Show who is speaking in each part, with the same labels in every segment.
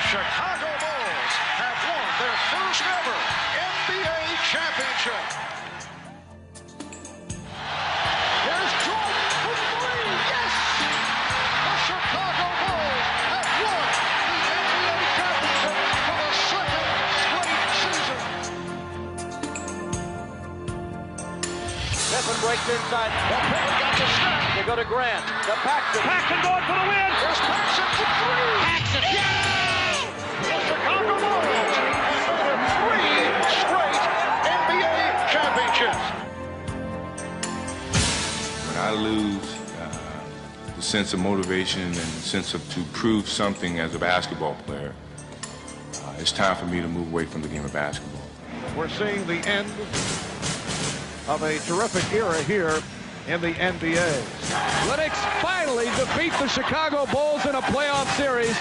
Speaker 1: Chicago Bulls have won their first ever NBA championship. Here's Jordan for three. Yes! The Chicago Bulls have won the NBA championship for the second straight season.
Speaker 2: Pippen breaks inside. Well, Pippen got the snap. They go to Grant. The Paxson.
Speaker 1: Paxson going for the win. Here's Paxson for three. Paxson. Yeah! The Chicago Bulls have won three straight NBA championships.
Speaker 3: When I lose the sense of motivation and the sense of to prove something as a basketball player, it's time for me to move away from the game of basketball.
Speaker 1: We're seeing the end of a terrific era here in the NBA.
Speaker 4: Lennox finally defeat the Chicago Bulls in a playoff series.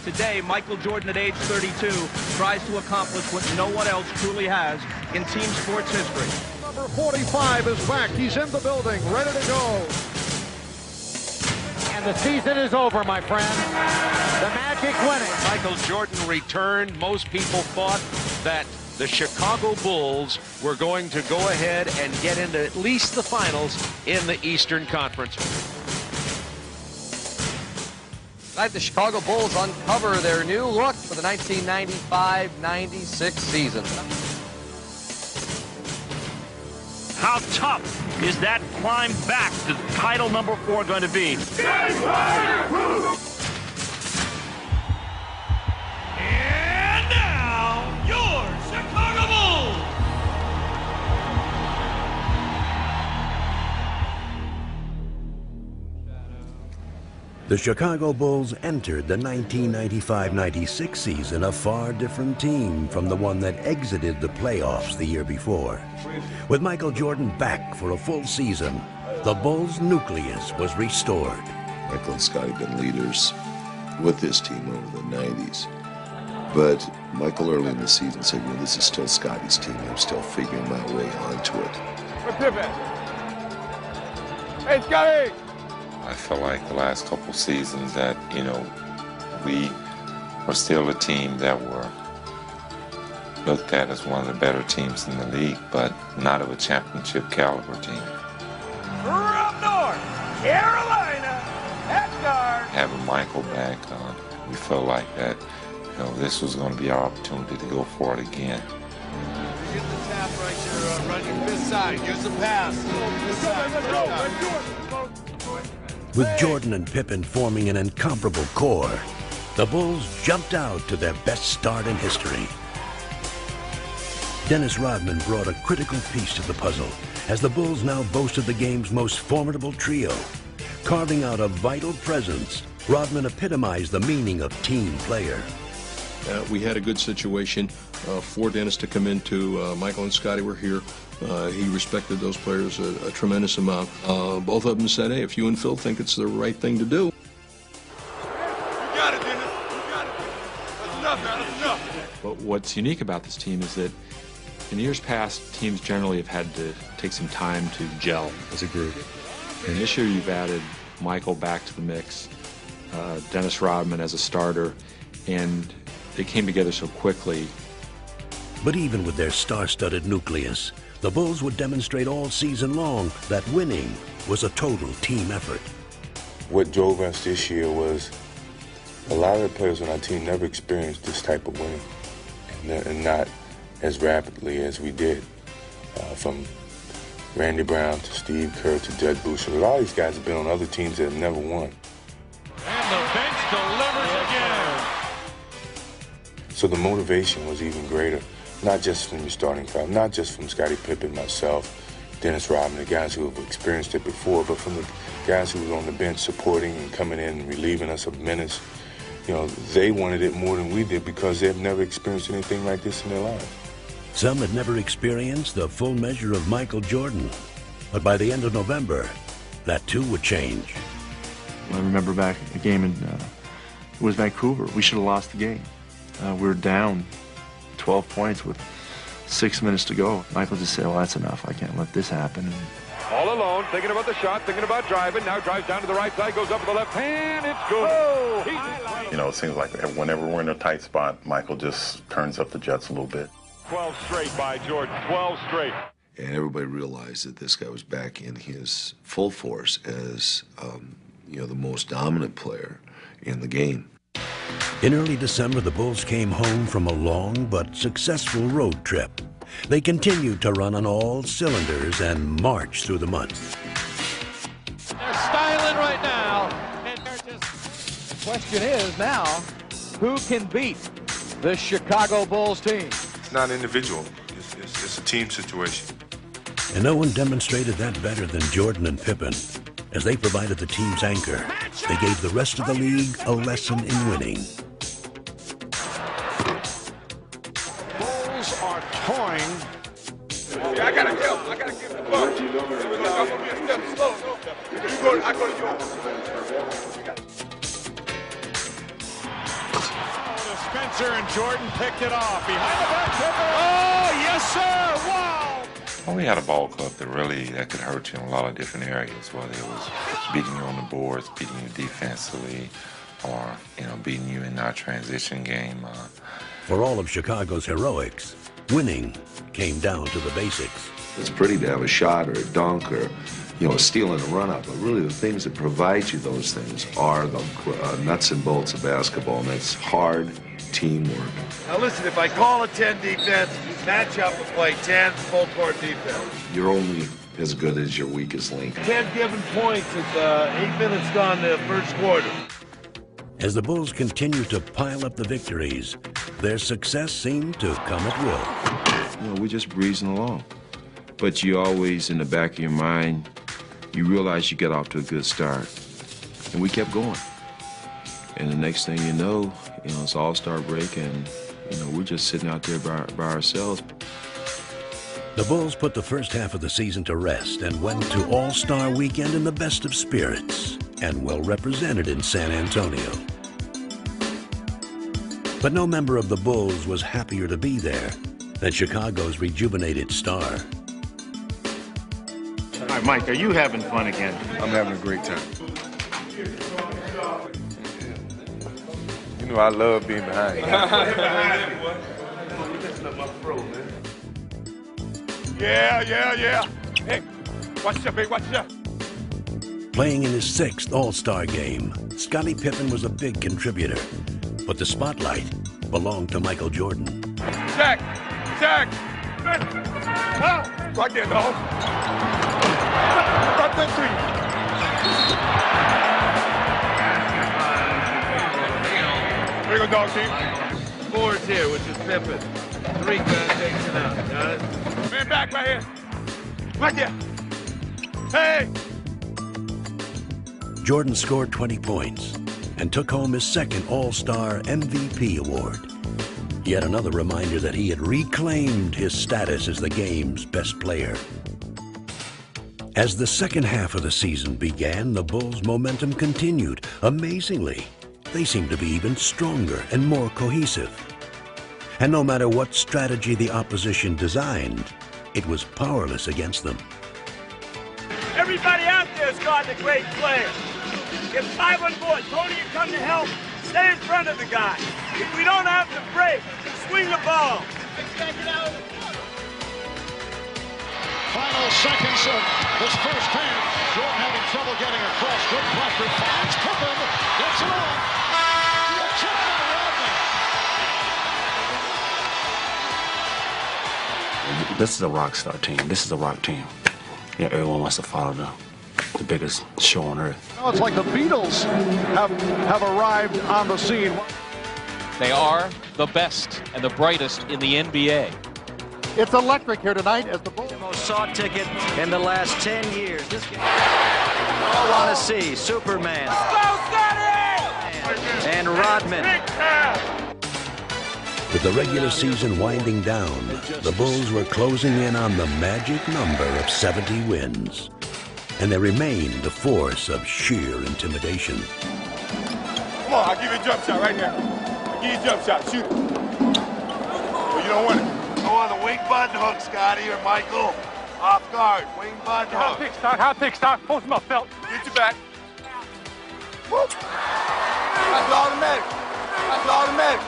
Speaker 5: Today, Michael Jordan at age 32 tries to accomplish what no one else truly has in team sports history.
Speaker 1: Number 45 is back. He's in the building, ready to go.
Speaker 6: And the season is over, my friend. The Magic winning.
Speaker 7: Michael Jordan returned. Most people thought that the Chicago Bulls were going to go ahead and get into at least the finals in the Eastern Conference.
Speaker 8: Tonight, the Chicago Bulls uncover their new look for the 1995-96 season.
Speaker 9: How tough is that climb back to title number 4 going to be? And now, your Chicago Bulls!
Speaker 10: The Chicago Bulls entered the 1995-96 season a far different team from the one that exited the playoffs the year before. With Michael Jordan back for a full season, the Bulls' nucleus was restored.
Speaker 11: Michael and Scottie been leaders with this team over the 90s. But Michael early in the season said, you know, this is still Scottie's team. I'm still figuring my way onto it.
Speaker 4: Hey, Scottie!
Speaker 12: I feel like the last couple seasons that, you know, we were still a team that were looked at as one of the better teams in the league, but not of a championship caliber team.
Speaker 4: From North Carolina, at guard.
Speaker 12: Having Michael back on, we felt like that, you know, this was going to be our opportunity to go for it again.
Speaker 13: Use the tap right there, running this side. Use the pass. This side.
Speaker 10: With Jordan and Pippen forming an incomparable core, the Bulls jumped out to their best start in history. Dennis Rodman brought a critical piece to the puzzle as the Bulls now boasted the game's most formidable trio. Carving out a vital presence, Rodman epitomized the meaning of team player.
Speaker 14: We had a good situation for Dennis to come into. Michael and Scottie were here. He respected those players a tremendous amount. Both of them said, hey, if you and Phil think it's the right thing to do.
Speaker 13: You got it, Dennis. You got it. That's enough, man. That's enough.
Speaker 15: But what's unique about this team is that in years past, teams generally have had to take some time to gel as a group. And this year you've added Michael back to the mix, Dennis Rodman as a starter, and they came together so quickly.
Speaker 10: But even with their star-studded nucleus, the Bulls would demonstrate all season long that winning was a total team effort.
Speaker 3: What drove us this year was a lot of the players on our team never experienced this type of winning, and not as rapidly as we did. From Randy Brown to Steve Kerr to Judd Boucher. A lot of these guys have been on other teams that have never won.
Speaker 13: And the bench delivers again.
Speaker 3: So the motivation was even greater, not just from your starting five, not just from Scottie Pippen, myself, Dennis Rodman, the guys who have experienced it before, but from the guys who were on the bench supporting and coming in and relieving us of minutes. You know, they wanted it more than we did because they've never experienced anything like this in their lives.
Speaker 10: Some had never experienced the full measure of Michael Jordan, but by the end of November, that too would change.
Speaker 15: I remember back at the game in it was Vancouver. We should have lost the game. We were down 12 points with 6 minutes to go. Michael just said, well, that's enough. I can't let this happen. And
Speaker 4: All alone, thinking about the shot, thinking about driving. Now drives down to the right side, goes up with the left hand. It's good. Oh,
Speaker 16: you know, it seems like whenever we're in a tight spot, Michael just turns up the jets a little bit.
Speaker 4: 12 straight by Jordan. 12 straight.
Speaker 11: And everybody realized that this guy was back in his full force as, you know, the most dominant player in the game.
Speaker 10: In early December, the Bulls came home from a long but successful road trip. They continued to run on all cylinders and march through the month.
Speaker 4: They're styling right now. And the question is now, who can beat the Chicago Bulls team?
Speaker 3: It's not individual. It's a team situation.
Speaker 10: And no one demonstrated that better than Jordan and Pippen. As they provided the team's anchor, they gave the rest of the league a lesson in winning.
Speaker 4: Bulls are toying.
Speaker 13: I gotta give the ball. I'm gonna be a step slow. I go to yours.
Speaker 4: Spencer and Jordan picked it off. Behind the back, Pippen. Oh, yes, sir. Wow.
Speaker 12: Well, we had a ball club that could hurt you in a lot of different areas, whether it was beating you on the boards, beating you defensively, or, you know, beating you in our transition game.
Speaker 10: For all of Chicago's heroics, winning came down to the basics.
Speaker 11: It's pretty to have a shot or a dunk or, you know, a steal and a run-up, but really the things that provide you those things are the nuts and bolts of basketball, and that's hard teamwork.
Speaker 13: Now listen, if I call a 10 defense, match up and play 10 full court defense.
Speaker 11: You're only as good as your weakest link.
Speaker 13: 10 given points with 8 minutes gone the first quarter.
Speaker 10: As the Bulls continued to pile up the victories, their success seemed to come at will.
Speaker 17: You know, we're just breezing along. But you always, in the back of your mind, you realize you get off to a good start. And we kept going. And the next thing you know, it's All-Star break, and, you know, we're just sitting out there by ourselves.
Speaker 10: The Bulls put the first half of the season to rest and went to All-Star weekend in the best of spirits and well represented in San Antonio. But no member of the Bulls was happier to be there than Chicago's rejuvenated star.
Speaker 18: All right, Mike, are you having fun again?
Speaker 3: I'm having a great time. You know, I love being behind you.
Speaker 4: Yeah. Hey, watch out, big, watch out.
Speaker 10: Playing in his 6th All-Star game, Scottie Pippen was a big contributor, but the spotlight belonged to Michael Jordan.
Speaker 4: Jack! Right there, dog. Right there, three. Here you go, dog team.
Speaker 13: 4 is here, which is Pippen. 3 takes it out. Got it?
Speaker 4: Man back right here. Right there. Hey!
Speaker 10: Jordan scored 20 points and took home his 2nd All-Star MVP award. Yet another reminder that he had reclaimed his status as the game's best player. As the second half of the season began, the Bulls' momentum continued. Amazingly, they seemed to be even stronger and more cohesive. And no matter what strategy the opposition designed, it was powerless against them.
Speaker 19: Everybody out there is guarding a great player. Get 5 on board. Toni, you come to help. Stay in front of the guy. If we don't have to break, swing the ball.
Speaker 1: Final seconds of this first half. Jordan having trouble getting across. Good pressure. Finds Pippen. Gets it on. Chip by Rodman.
Speaker 20: This is a rock star team. This is a rock team. Yeah, everyone wants to follow the biggest show on earth.
Speaker 1: Now it's like the Beatles have arrived on the scene.
Speaker 21: They are the best and the brightest in the NBA.
Speaker 1: It's electric here tonight as the Bulls.
Speaker 22: Most sought ticket in the last 10 years. This game all want to see Superman and Rodman.
Speaker 10: With the regular season winding down, the Bulls were closing in on the magic number of 70 wins. And they remained a force of sheer intimidation.
Speaker 4: Come on, I'll give you a jump shot right now. I'll give you a jump shot. Shoot it. Well, you don't want it.
Speaker 13: Go on the weak button hook, Scotty or Michael. Off guard. Wing bud.
Speaker 18: Hot pick start. Hot pick start. Post him up, Felt.
Speaker 13: Get your back. Whoop. That's automatic. That's automatic.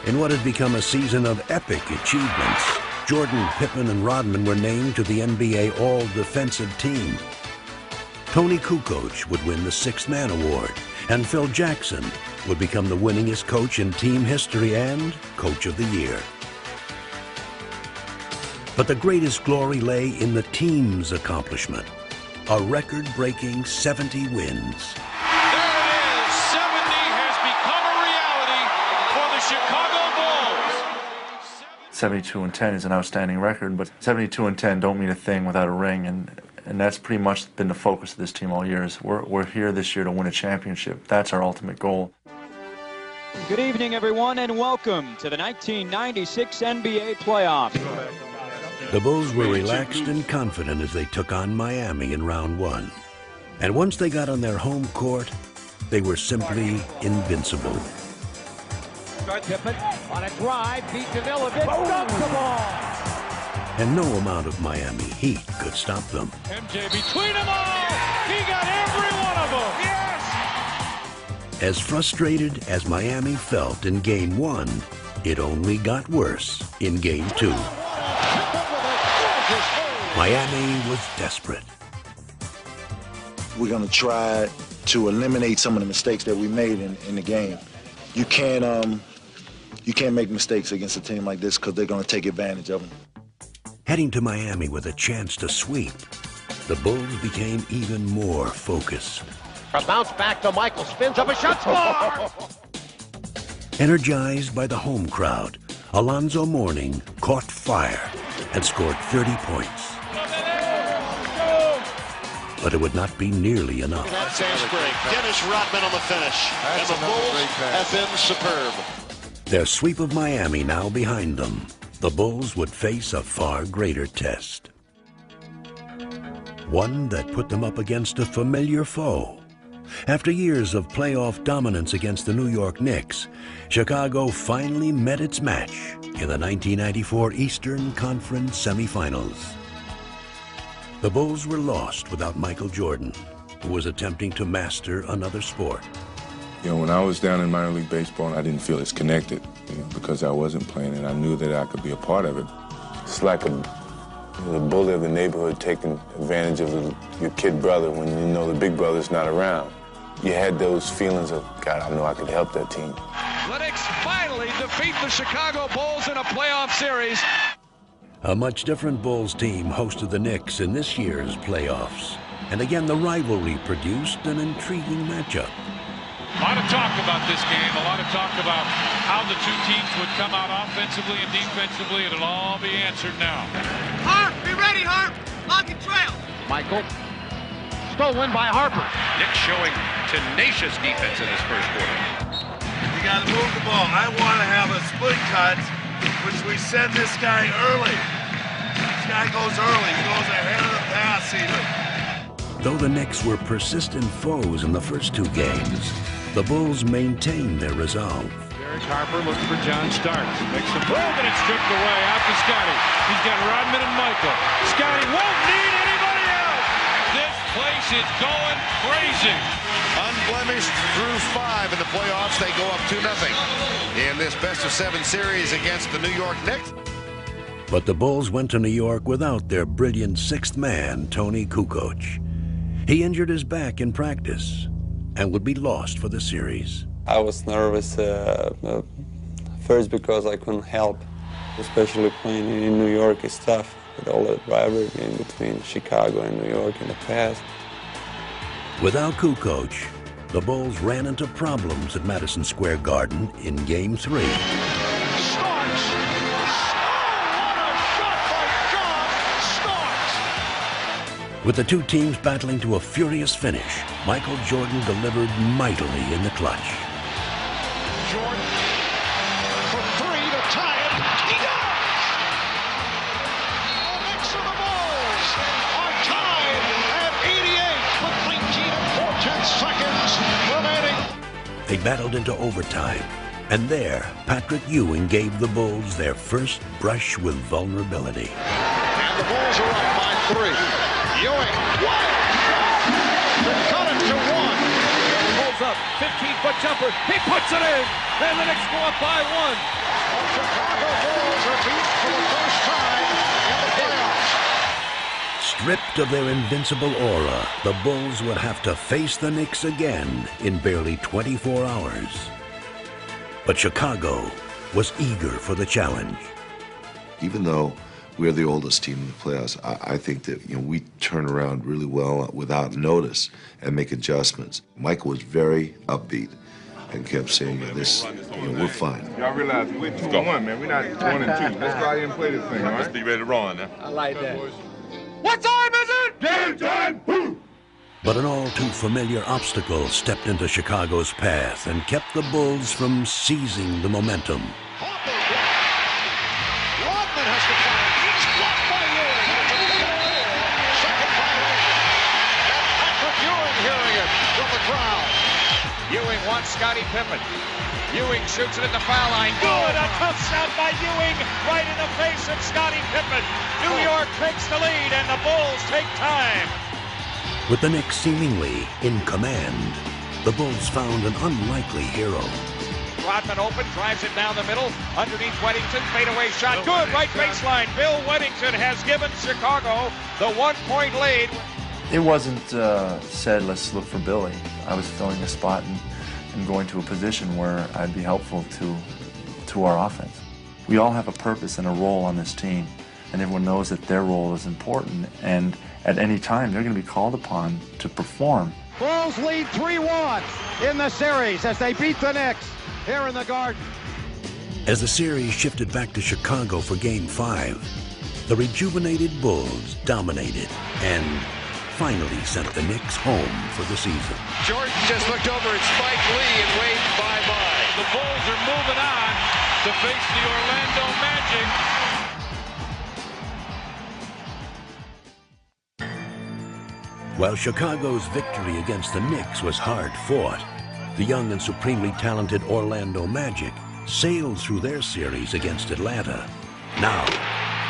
Speaker 10: In what had become a season of epic achievements, Jordan, Pippen, and Rodman were named to the NBA All-Defensive Team. Toni Kukoč would win the Sixth Man Award, and Phil Jackson would become the winningest coach in team history and Coach of the Year. But the greatest glory lay in the team's accomplishment, a record-breaking 70 wins.
Speaker 2: 72-10 is an outstanding record, but 72-10 don't mean a thing without a ring, and that's pretty much been the focus of this team all year. We're here this year to win a championship. That's our ultimate goal.
Speaker 5: Good evening, everyone, and welcome to the 1996 NBA playoffs.
Speaker 10: The Bulls were relaxed and confident as they took on Miami in round one. And once they got on their home court, they were simply invincible.
Speaker 21: Pippen on a drive, beat Milovic, dumps the ball.
Speaker 10: And no amount of Miami Heat could stop them.
Speaker 21: MJ between them all. He got every one of them. Yes!
Speaker 10: As frustrated as Miami felt in Game 1, it only got worse in Game 2. Miami was desperate.
Speaker 23: We're going to try to eliminate some of the mistakes that we made in the game. You can't make mistakes against a team like this because they're going to take advantage of them.
Speaker 10: Heading to Miami with a chance to sweep, the Bulls became even more focused.
Speaker 6: A bounce back to Michael, spins up a shot, score!
Speaker 10: Energized by the home crowd, Alonzo Mourning caught fire and scored 30 points. But it would not be nearly enough.
Speaker 6: That's great. Dennis Rodman on the finish. And the Bulls have been superb.
Speaker 10: Their sweep of Miami now behind them, the Bulls would face a far greater test. One that put them up against a familiar foe. After years of playoff dominance against the New York Knicks, Chicago finally met its match in the 1994 Eastern Conference semifinals. The Bulls were lost without Michael Jordan, who was attempting to master another sport.
Speaker 3: You know, when I was down in minor league baseball, I didn't feel as connected, because I wasn't playing, and I knew that I could be a part of it. It's like the bully of the neighborhood taking advantage of your kid brother when you know the big brother's not around. You had those feelings of, God, I know I could help that team.
Speaker 7: The Knicks finally defeat the Chicago Bulls in a playoff series.
Speaker 10: A much different Bulls team hosted the Knicks in this year's playoffs. And again, the rivalry produced an intriguing matchup.
Speaker 21: A lot of talk about this game, a lot of talk about how the two teams would come out offensively and defensively. It'll all be answered now.
Speaker 19: Harp, be ready, Harp. Lock and trail.
Speaker 6: Michael. Stolen by Harper.
Speaker 7: Knicks showing tenacious defense in this first quarter.
Speaker 13: You got to move the ball. I want to have a split cut, which we send this guy early. This guy goes early. He goes ahead of the pass even.
Speaker 10: Though the Knicks were persistent foes in the first two games, the Bulls maintained their resolve.
Speaker 21: Derek Harper looking for John Starks. Makes the move and it's stripped away out to Scottie. He's got Rodman and Michael. Scottie won't need anybody else. This place is going crazy.
Speaker 6: Unblemished through 5 in the playoffs. They go up 2-0 in this best-of-7 series against the New York Knicks.
Speaker 10: But the Bulls went to New York without their brilliant sixth man, Toni Kukoč. He injured his back in practice and would be lost for the series.
Speaker 24: I was nervous first because I couldn't help, especially playing in New York is tough with all the rivalry in between Chicago and New York in the past.
Speaker 10: Without Kukoč, the Bulls ran into problems at Madison Square Garden in Game 3. With the two teams battling to a furious finish, Michael Jordan delivered mightily in the clutch.
Speaker 1: Jordan for 3 to tie it. He does! The Knicks of the Bulls are tied at 88 with 19 and 4/10 seconds remaining.
Speaker 10: They battled into overtime, and there, Patrick Ewing gave the Bulls their first brush with vulnerability.
Speaker 6: And
Speaker 1: The Bulls are up by 3. Ewing, wild shot to cut it to 1.
Speaker 4: Pulls up, 15-foot jumper. He puts it in, and the Knicks go up by 1.
Speaker 1: The Chicago Bulls are beat for the first time in the playoffs.
Speaker 10: Stripped of their invincible aura, the Bulls would have to face the Knicks again in barely 24 hours. But Chicago was eager for the challenge.
Speaker 11: Even though we're the oldest team in the playoffs, I think that we turn around really well without notice and make adjustments. Michael was very upbeat and kept saying, "This, we're fine."
Speaker 8: Y'all realize we're 2-1, man. We're not 1-2. Let's go out here and play this thing, all right?
Speaker 16: Let's be ready to run now.
Speaker 4: I like that.
Speaker 1: What time is it? Game time! Woo!
Speaker 10: But an all-too-familiar obstacle stepped into Chicago's path and kept the Bulls from seizing the momentum.
Speaker 1: Rodman has to fire. He's blocked by Ewing. Second violation. And Patrick Ewing hearing it from the crowd.
Speaker 4: Ewing wants Scottie Pippen. Ewing shoots it at the foul line. Good, a tough shot by Ewing right in the face of Scottie Pippen. New York takes the lead, and the Bulls take time.
Speaker 10: With the Knicks seemingly in command, the Bulls found an unlikely hero.
Speaker 4: Rodman open, drives it down the middle, underneath Weddington, fadeaway shot, good, right baseline. Bill Weddington has given Chicago the 1-point lead.
Speaker 2: It wasn't said, let's look for Billy. I was filling a spot and going to a position where I'd be helpful to our offense. We all have a purpose and a role on this team, and everyone knows that their role is important, and at any time they're going to be called upon to perform.
Speaker 1: Bulls lead 3-1 in the series as they beat the Knicks here in the Garden.
Speaker 10: As the series shifted back to Chicago for Game 5, the rejuvenated Bulls dominated and finally sent the Knicks home for the season.
Speaker 7: Jordan just looked over at Spike Lee and waved bye-bye. The Bulls are moving on to face the Orlando Magic.
Speaker 10: While Chicago's victory against the Knicks was hard-fought, the young and supremely talented Orlando Magic sailed through their series against Atlanta. Now,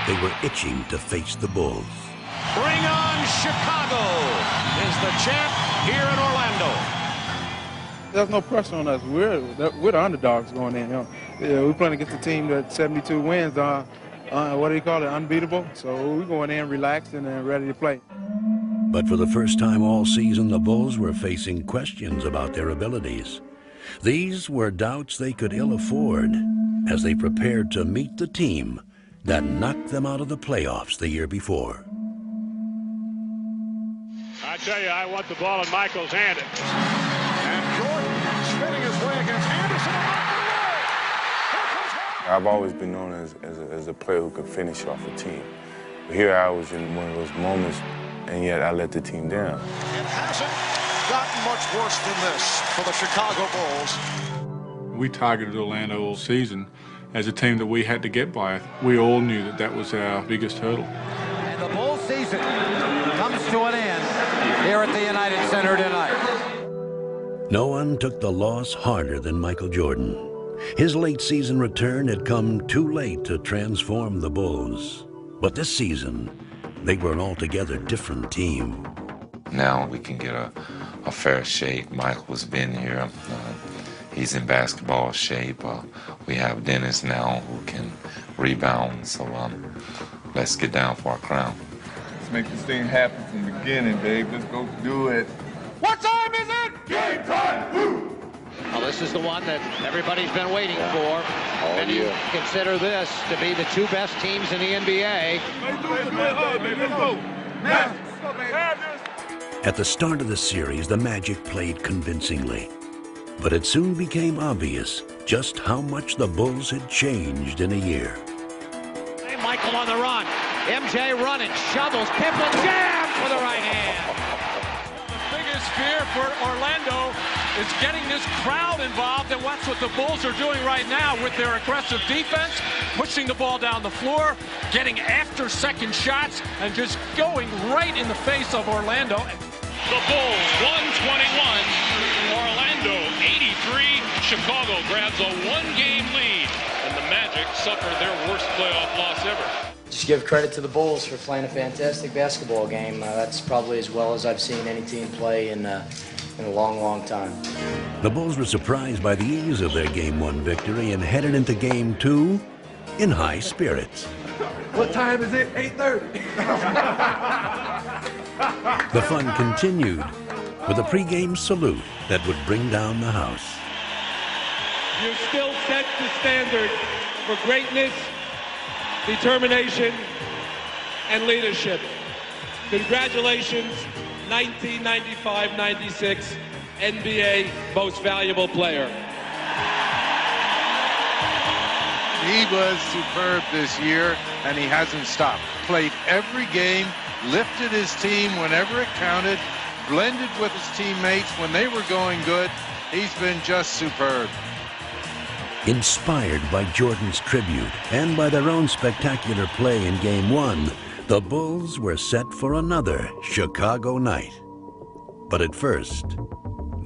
Speaker 10: they were itching to face the Bulls.
Speaker 7: Bring on Chicago is the champ here in Orlando.
Speaker 8: There's no pressure on us. We're the underdogs going in. We're playing against a team that 72 wins. What do you call it? Unbeatable. So we're going in relaxed and ready to play.
Speaker 10: But for the first time all season, the Bulls were facing questions about their abilities. These were doubts they could ill afford as they prepared to meet the team that knocked them out of the playoffs the year before.
Speaker 18: I tell you, I want the ball in Michael's hand.
Speaker 1: And Jordan spinning his way against Anderson.
Speaker 3: I've always been known as a player who can finish off a team. But here I was in one of those moments, and yet I let the team down.
Speaker 1: It hasn't gotten much worse than this for the Chicago Bulls.
Speaker 8: We targeted Orlando all season as a team that we had to get by. We all knew that that was our biggest hurdle.
Speaker 4: And the Bulls season comes to an end here at the United Center tonight.
Speaker 10: No one took the loss harder than Michael Jordan. His late season return had come too late to transform the Bulls. But this season, they were an altogether different team.
Speaker 12: Now we can get a fair shake. Michael's been here. He's in basketball shape. We have Dennis now who can rebound. So let's get down for our crown.
Speaker 8: Let's make this thing happen from the beginning, babe. Let's go do it.
Speaker 1: What time is it? Game time! Woo!
Speaker 4: Well, this is the one that everybody's been waiting for. And you consider this to be the two best teams in the NBA.
Speaker 10: At the start of the series, the Magic played convincingly. But it soon became obvious just how much the Bulls had changed in a year.
Speaker 4: Hey, Michael on the run. MJ running, shovels, Pippen jams with the right hand.
Speaker 21: The biggest fear for Orlando is getting this crowd involved, and that's what the Bulls are doing right now with their aggressive defense, pushing the ball down the floor, getting after second shots, and just going right in the face of Orlando. The Bulls 121, Orlando 83. Chicago grabs a one-game lead, and the Magic suffer their worst playoff loss ever.
Speaker 9: Just give credit to the Bulls for playing a fantastic basketball game. That's probably as well as I've seen any team play in a long, long time.
Speaker 10: The Bulls were surprised by the ease of their Game 1 victory and headed into Game 2 in high spirits.
Speaker 14: What time is it? 8:30.
Speaker 10: The fun continued with a pregame salute that would bring down the house.
Speaker 21: You still set the standard for greatness, determination, and leadership. Congratulations, 1995-96 NBA Most Valuable Player.
Speaker 15: He was superb this year, and he hasn't stopped. Played every game, lifted his team whenever it counted, blended with his teammates when they were going good. He's been just superb.
Speaker 10: Inspired by Jordan's tribute and by their own spectacular play in Game 1, the Bulls were set for another Chicago night. But at first,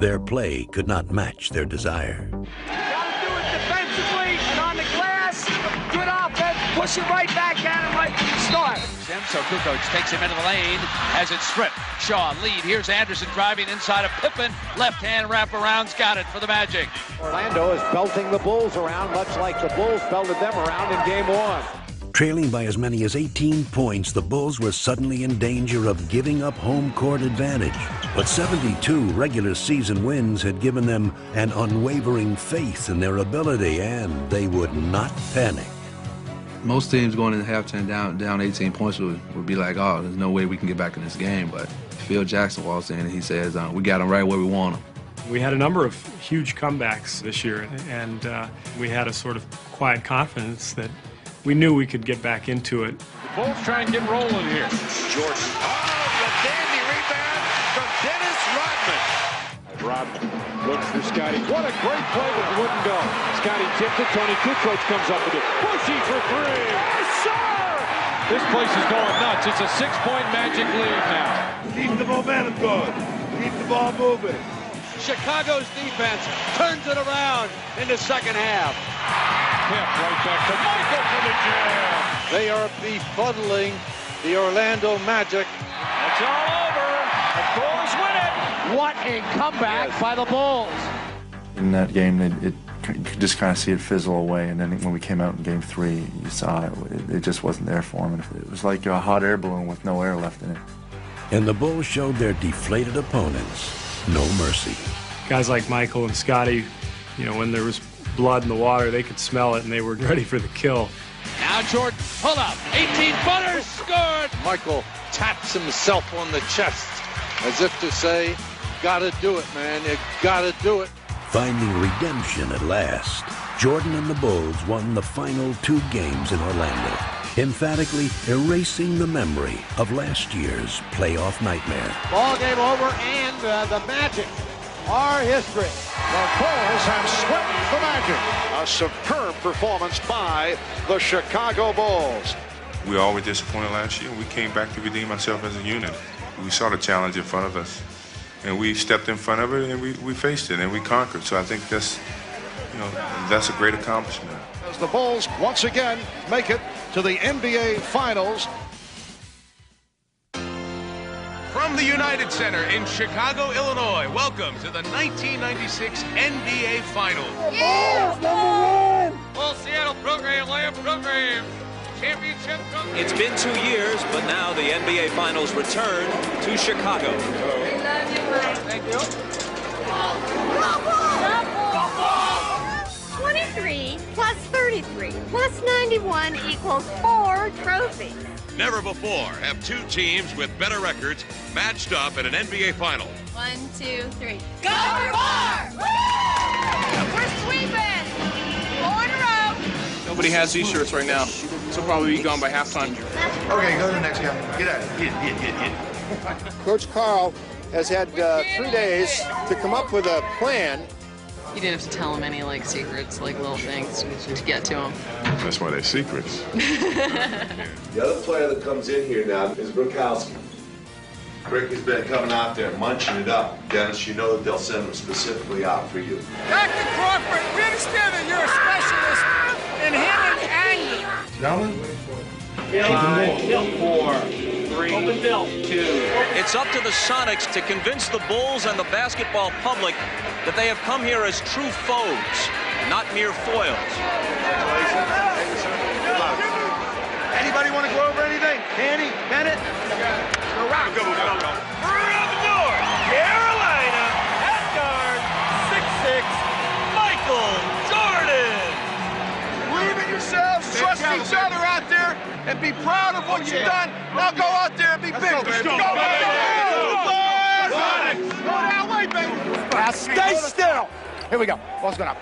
Speaker 10: their play could not match their desire.
Speaker 19: Defensively and on the glass, good offense, push it right back at him right from the start.
Speaker 4: So Kukoč takes him into the lane, has it stripped. Shaw lead. Here's Anderson driving inside of Pippen. Left hand wraparound's got it for the Magic.
Speaker 17: Orlando is belting the Bulls around, much like the Bulls belted them around in Game 1.
Speaker 10: Trailing by as many as 18 points, the Bulls were suddenly in danger of giving up home court advantage. But 72 regular season wins had given them an unwavering faith in their ability, and they would not panic.
Speaker 8: Most teams going into halftime down 18 points would be like, oh, there's no way we can get back in this game. But Phil Jackson walks in and he says, we got them right where we want them.
Speaker 25: We had a number of huge comebacks this year, and we had a sort of quiet confidence that we knew we could get back into it.
Speaker 21: The Bulls try and get rolling here.
Speaker 6: Jordan. Oh, the dandy rebound from Dennis Rodman.
Speaker 21: Rodman looks for Scottie. What a great play, but it wouldn't go. Scottie tipped it. Toni Kukoč comes up with it. Pushy for three. Yes, sir! This place is going nuts. It's a 6-point Magic lead now.
Speaker 13: Keep the momentum going. Keep the ball moving.
Speaker 4: Chicago's defense turns it around in the second half.
Speaker 21: Pip right back to Michael for the jam.
Speaker 15: They are befuddling the Orlando Magic.
Speaker 21: It's all over. The Bulls win it.
Speaker 17: What a comeback by the Bulls.
Speaker 2: In that game, you could just kind of see it fizzle away, and then when we came out in Game 3, you saw it just wasn't there for them. It was like a hot air balloon with no air left in it.
Speaker 10: And the Bulls showed their deflated opponents no mercy.
Speaker 25: Guys like Michael and Scottie, when there was blood in the water, they could smell it, and they were ready for the kill.
Speaker 4: Now Jordan, pull up, 18-footers, scored!
Speaker 15: Michael taps himself on the chest as if to say, gotta do it, man, you gotta do it.
Speaker 10: Finding redemption at last, Jordan and the Bulls won the final 2 games in Orlando, emphatically erasing the memory of last year's playoff nightmare.
Speaker 17: Ball game over, and the Magic are history.
Speaker 1: The Bulls have swept the Magic. A superb performance by the Chicago Bulls.
Speaker 3: We were always disappointed last year. We came back to redeem ourselves as a unit. We saw the challenge in front of us, and we stepped in front of it, and we faced it, and we conquered. So I think that's a great accomplishment.
Speaker 1: As the Bulls once again make it to the NBA Finals.
Speaker 6: From the United Center in Chicago, Illinois, welcome to the 1996 NBA Finals.
Speaker 19: Yes,
Speaker 4: Bulls, Seattle program, layup program. Championship program.
Speaker 22: It's been 2 years, but now the NBA Finals return to Chicago.
Speaker 19: We love you, Mike.
Speaker 4: Thank you.
Speaker 26: 23 plus 33 plus 91 equals 4 trophies.
Speaker 6: Never before have 2 teams with better records matched up in an NBA Final.
Speaker 26: 1, 2, 3.
Speaker 19: Go for 4!
Speaker 26: We're sweeping! 4 in a row.
Speaker 27: Nobody has these shirts right now, so probably be gone by halftime.
Speaker 28: Okay, go to the next guy. Get out of here. Hit.
Speaker 17: Coach Carl has had 3 days to come up with a plan.
Speaker 29: You didn't have to tell him any secrets, little things to get to him.
Speaker 3: That's why they're secrets.
Speaker 11: The other player that comes in here now is Brokowski. Rick has been coming out there munching it up. Dennis, you know that they'll send him specifically out for you.
Speaker 19: Dr. Crawford, we understand that you're a specialist in hitting angles.
Speaker 3: Gentlemen,
Speaker 5: 5, 4, 3, 2.
Speaker 7: It's up to the Sonics to convince the Bulls and the basketball public that they have come here as true foes, not mere foils.
Speaker 28: Anybody want to go over anything? Danny, Bennett? Go round. Go.
Speaker 19: Around the door, Carolina, at guard, 6'6", Michael Jordan.
Speaker 28: Believe in yourselves, trust each other out there, and be proud of what you've done. Now go out there and be big. Let's go, baby. Go that way, baby. Now stay still. Here we go. What's going on?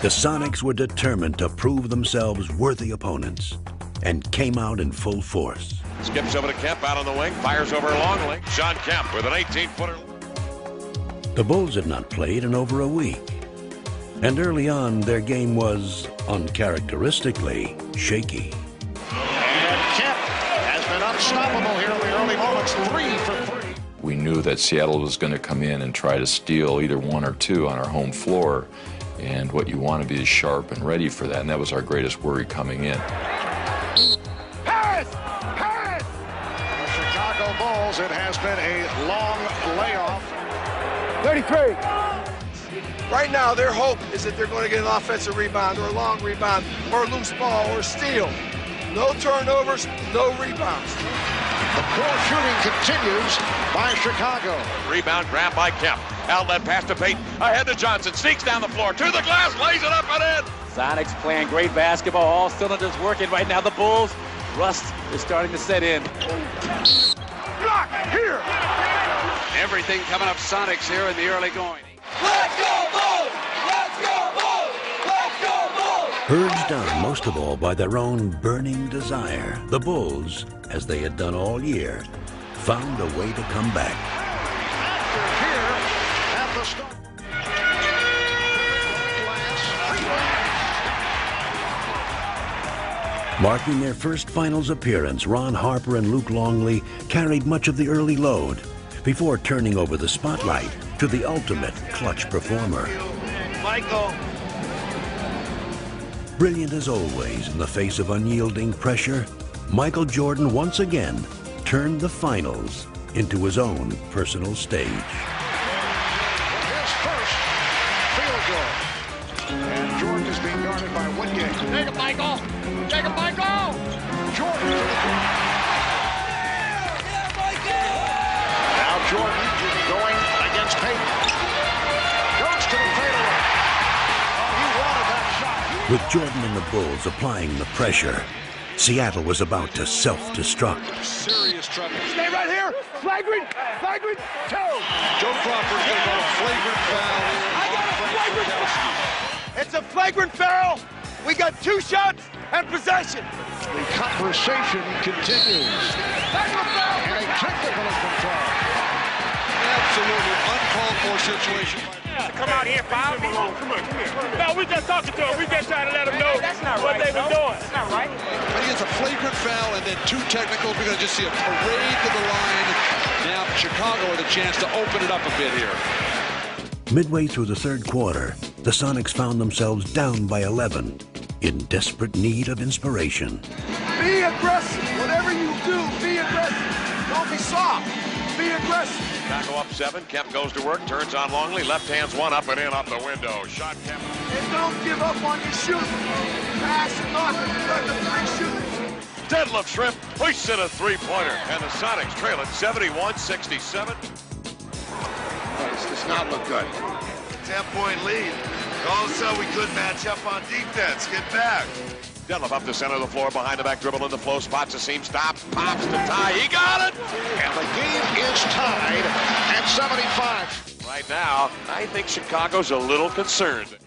Speaker 10: The Sonics were determined to prove themselves worthy opponents and came out in full force.
Speaker 4: Skips over to Kemp out on the wing, fires over Longley. Sean Kemp with an 18-footer.
Speaker 10: The Bulls had not played in over a week, and early on their game was uncharacteristically shaky.
Speaker 9: And Kemp has been unstoppable here in the early moments, 3 for 3.
Speaker 12: We knew that Seattle was going to come in and try to steal either 1 or 2 on our home floor, and what you want to be is sharp and ready for that, and that was our greatest worry coming in.
Speaker 9: Harris! Harris! The Chicago Bulls, it has been a long layoff.
Speaker 28: 33. Right now, their hope is that they're going to get an offensive rebound or a long rebound or a loose ball or a steal. No turnovers, no rebounds.
Speaker 9: The poor shooting continues by Chicago.
Speaker 4: Rebound grab by Kemp. Outlet pass to Payton. Ahead to Johnson. Sneaks down the floor. To the glass. Lays it up and in.
Speaker 16: Sonics playing great basketball. All cylinders working right now. The Bulls, rust is starting to set in.
Speaker 28: Block here.
Speaker 16: Everything coming up Sonics here in the early going.
Speaker 28: Let's go Bulls! Let's go Bulls! Let's go Bulls!
Speaker 10: Urged on most of all by their own burning desire, the Bulls, as they had done all year, found a way to come back. Marking their first finals appearance, Ron Harper and Luc Longley carried much of the early load before turning over the spotlight to the ultimate clutch performer.
Speaker 28: Michael.
Speaker 10: Brilliant as always in the face of unyielding pressure, Michael Jordan once again turned the finals into his own personal stage.
Speaker 9: His first field goal. And Jordan is being guarded by Wingate.
Speaker 28: Take it, Michael. Take it, Michael.
Speaker 9: Jordan. Now Jordan going against Payton. Goes to the fadeaway. Oh, he wanted that shot.
Speaker 10: With Jordan and the Bulls applying the pressure, Seattle was about to self-destruct.
Speaker 9: Serious trouble.
Speaker 28: Stay right here. Flagrant toe.
Speaker 9: Joe Crawford's going to go to flagrant foul.
Speaker 28: I got a flagrant foul. It's a flagrant foul. We got 2 shots and possession.
Speaker 9: The conversation continues. And a technical is control.
Speaker 13: Absolutely uncalled for situation.
Speaker 19: Come out here, foul me. Come here. No, we just talking to him. We just trying to let him know what they were doing. That's not right.
Speaker 13: But he gets a flagrant foul and then 2 technicals. We're going to just see a parade to the line. Now Chicago with a chance to open it up a bit here.
Speaker 10: Midway through the third quarter, the Sonics found themselves down by 11, in desperate need of inspiration.
Speaker 28: Be aggressive. Whatever you do, be aggressive. Don't be soft. Be aggressive.
Speaker 4: Chicago up 7. Kemp goes to work. Turns on Longley. Left hands one up and in off the window. Shot Kemp.
Speaker 28: And don't give up on your shooting. Pass it off and let the 3 shooters.
Speaker 4: Deadlift shrimp. Hoists in a 3-pointer. And the Sonics trail it 71-67.
Speaker 28: This does not look good.
Speaker 13: 10-point lead. All of a sudden we couldn't match up on defense. Get back.
Speaker 4: Deadlift up the center of the floor, behind the back, dribble in the flow, spots a seam, stops, pops to tie. He got it!
Speaker 9: And the game is tied at 75.
Speaker 4: Right now, I think Chicago's a little concerned.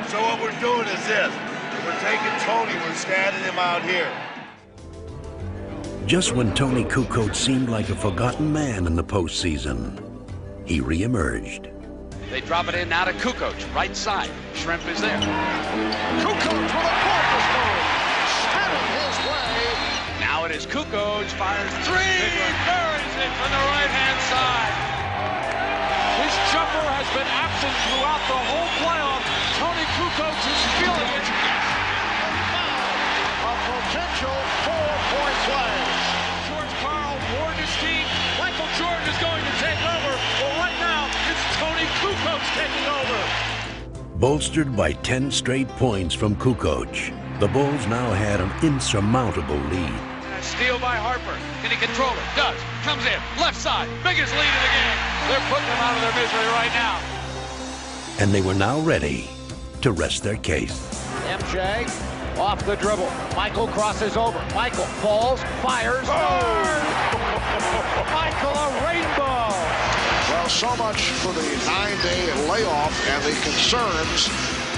Speaker 13: So what we're doing is this. We're taking Toni, we're standing him out here.
Speaker 10: Just when Toni Kukoč seemed like a forgotten man in the postseason, he reemerged.
Speaker 16: They drop it in now to Kukoč, right side. Shrimp is there.
Speaker 9: Kukoč with a porpoise move. Stepping his way.
Speaker 16: Now it is Kukoč, fires 3, buries it from the right-hand side.
Speaker 21: His jumper has been absent throughout the whole playoff. Toni Kukoč is feeling it.
Speaker 9: A potential 4
Speaker 10: Bolstered by 10 straight points from Kukoč, the Bulls now had an insurmountable lead.
Speaker 4: Steal by Harper. Can he control it? Does. Comes in. Left side. Biggest lead of the game. They're putting them out of their misery right now.
Speaker 10: And they were now ready to rest their case.
Speaker 9: MJ off the dribble. Michael crosses over. Michael falls, fires. Michael, a rainbow. Well, so much for the 9-day layoff and the concerns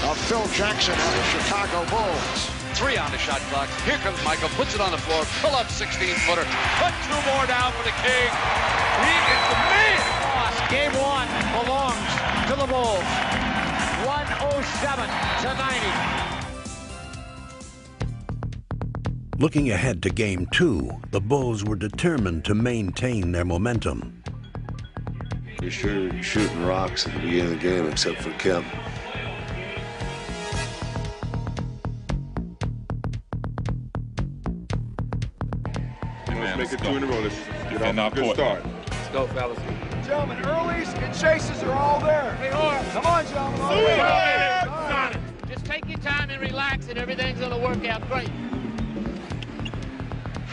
Speaker 9: of Phil Jackson and the Chicago Bulls.
Speaker 4: 3 on the shot clock. Here comes Michael. Puts it on the floor. Pull up 16-footer. Put 2 more down for the King. He is the man.
Speaker 9: Game 1 belongs to the Bulls. 107 to 90.
Speaker 10: Looking ahead to Game 2, the Bulls were determined to maintain their momentum.
Speaker 11: You're sure shooting rocks at the beginning of the game, except for Kemp.
Speaker 3: Let's make it 2 in a row. Let's get off a good start.
Speaker 4: Let's go, fellas.
Speaker 28: Gentlemen, earlies and chases are all there. They are. Come on, gentlemen.
Speaker 19: Just take your time and relax, and everything's going to work out great.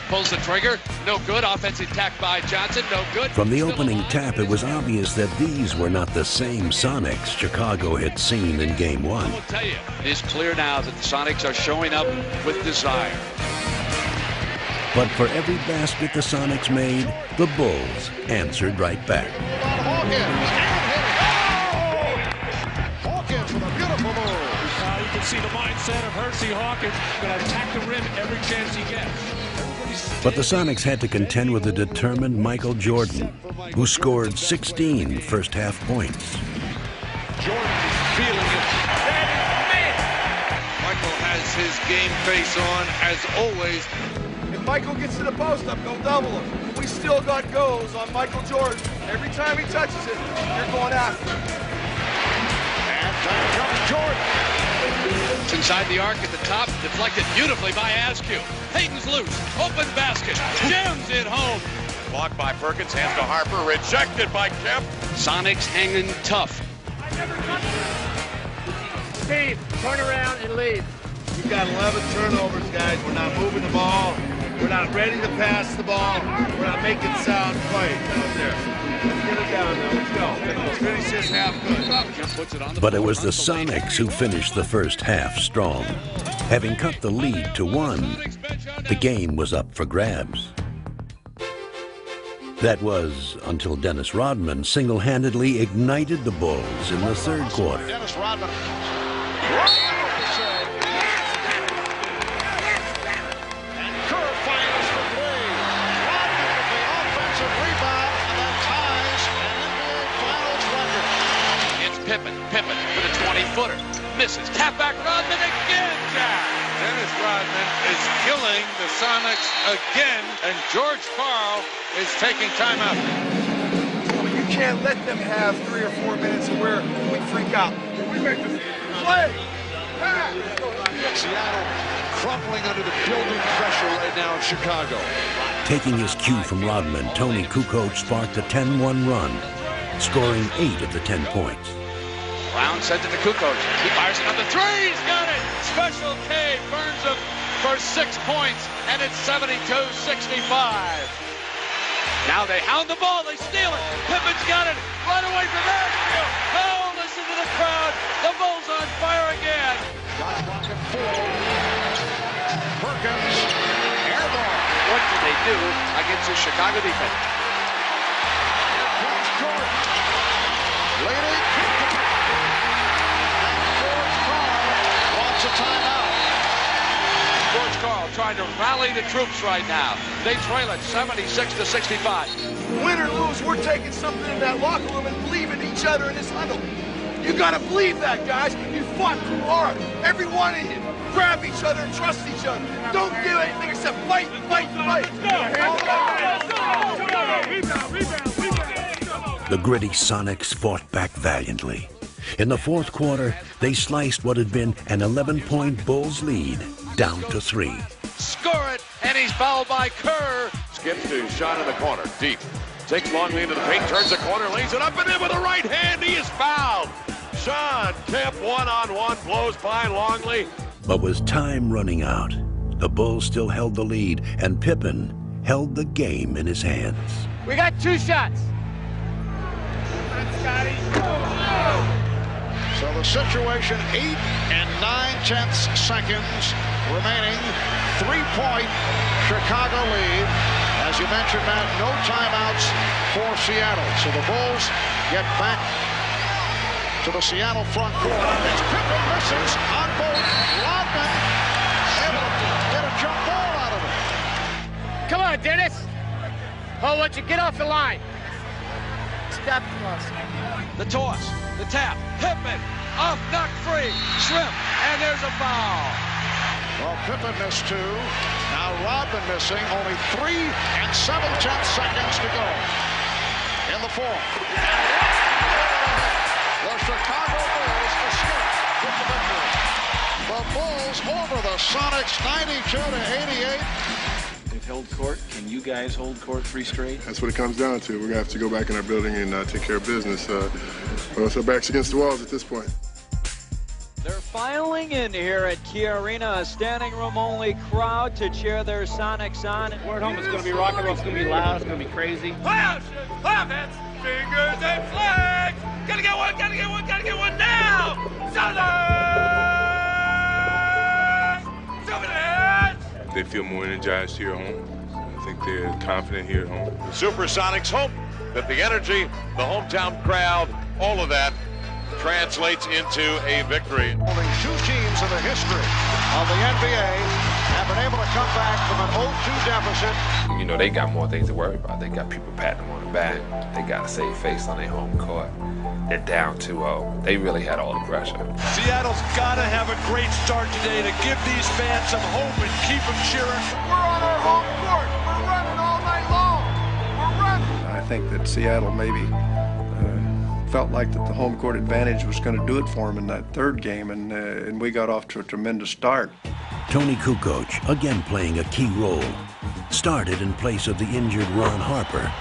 Speaker 4: Pulls the trigger. No good. Offensive attack by Johnson. No good.
Speaker 10: From the opening tap, it was obvious that these were not the same Sonics Chicago had seen in Game 1.
Speaker 4: I will tell you, it is clear now that the Sonics are showing up with desire.
Speaker 10: But for every basket the Sonics made, the Bulls answered right back.
Speaker 9: Hawkins with a beautiful move.
Speaker 21: You can see the mindset of Hersey Hawkins. Going to attack the rim every chance he gets.
Speaker 10: But the Sonics had to contend with a determined Michael Jordan, who scored 16 first-half points.
Speaker 21: Jordan feeling it.
Speaker 13: Michael has his game face on, as always.
Speaker 28: If Michael gets to the post up, go double him. We still got goals on Michael Jordan. Every time he touches it, you're going after him.
Speaker 9: And time comes Jordan.
Speaker 4: It's inside the arc at the top, deflected beautifully by Askew. Hayden's loose, open basket, jams it home.
Speaker 13: Blocked by Perkins, hands to Harper, rejected by Kemp.
Speaker 4: Sonics hanging tough.
Speaker 19: Steve, turn around and leave.
Speaker 13: We've got 11 turnovers, guys. We're not moving the ball. We're not ready to pass the ball. We're not making sound plays out there. Let's get it down now. Let's go. Let's finish this half good.
Speaker 10: But it was the Sonics who finished the first half strong. Having cut the lead to 1, the game was up for grabs. That was until Dennis Rodman single-handedly ignited the Bulls in the third quarter.
Speaker 9: Dennis Rodman. And Kerr fires for 3. Rodman with the offensive rebound, and that ties an NBA Finals record.
Speaker 4: It's Pippen with a 20-footer. Misses. Tap back Rodman again, Jack.
Speaker 13: Dennis Rodman is killing the Sonics again, and George Karl is taking time out.
Speaker 28: You can't let them have 3 or 4 minutes where we freak out. We make this play.
Speaker 9: Seattle crumbling under the building pressure right now in Chicago.
Speaker 10: Taking his cue from Rodman, Toni Kukoč sparked a 10-1 run, scoring 8 of the 10 points.
Speaker 4: Brown sends it to Kukoč. He fires another 3. He's got it. Special K burns him for 6 points, and it's 72-65. Now they hound the ball. They steal it. Pippen's got it. Right away from Askew. Oh, listen to the crowd. The Bulls on fire again.
Speaker 9: Shot clock at 4. Perkins, air ball.
Speaker 4: What did they do against the Chicago defense?
Speaker 9: Here comes Jordan. Leading. And George Karl wants a timeout.
Speaker 4: George Karl trying to rally the troops right now. They trail it 76-65.
Speaker 28: Win or lose, we're taking something in that locker room and believe in each other in this huddle. You gotta believe that, guys. You fought too hard. Every one of you. Grab each other and trust each other. Don't do anything except fight, fight, fight.
Speaker 10: The gritty Sonics fought back valiantly. In the fourth quarter, they sliced what had been an 11-point Bulls lead down to 3.
Speaker 4: Score it, and he's fouled by Kerr.
Speaker 13: Skips to shot in the corner, deep. Takes Longley into the paint, turns the corner, lays it up and in with the right hand. He is fouled. Sean Kemp one-on-one blows by Longley.
Speaker 10: But with time running out, the Bulls still held the lead, and Pippen held the game in his hands.
Speaker 19: We got 2 shots. Scotty.
Speaker 9: So the situation, 8 9/10 seconds remaining. 3-point Chicago lead. As you mentioned, Matt, no timeouts for Seattle. So the Bulls get back to the Seattle front court. As Pippen misses on both. Rodman able to get a jump ball out of it.
Speaker 19: Come on, Dennis. Oh, let you get off the line. Step close.
Speaker 7: The toss, the tap, Pippen, off, knock free, Shrimp, and there's a foul.
Speaker 9: Well, Pippen missed 2. Now Rodman missing. Only 3 7/10 seconds to go in the fourth. The Chicago Bulls escape with the victory. The Bulls over the Sonics 92-88.
Speaker 2: They've held court. Can you guys hold court 3 straight?
Speaker 8: That's what it comes down to. We're going to have to go back in our building and take care of business. Well, so backs against the walls at this point.
Speaker 14: They're filing in here at Key Arena, a standing room only crowd to cheer their Sonics on.
Speaker 5: We're at home, it's going to be rock and roll, it's going to be loud, it's going to be crazy.
Speaker 19: Offense, fingers and flags. Gotta get one, gotta get one, gotta get one now. Southern!
Speaker 3: They feel more energized here at home. I think they're confident here at home.
Speaker 13: The SuperSonics hope that the energy, the hometown crowd, all of that translates into a victory.
Speaker 9: Only 2 teams in the history of the NBA have been able to come back from an 0-2 deficit.
Speaker 15: You know, they got more things to worry about. They got people patting them on the back. They got to save face on their home court. They're down 2-0. They really had all the pressure.
Speaker 13: Seattle's got to have a great start today to give these fans some hope and keep them cheering.
Speaker 28: We're on our home court. We're running all night long. We're running.
Speaker 18: I think that Seattle maybe felt like that the home court advantage was going to do it for them in that 3rd game, and we got off to a tremendous start.
Speaker 10: Toni Kukoč, again playing a key role, started in place of the injured Ron Harper,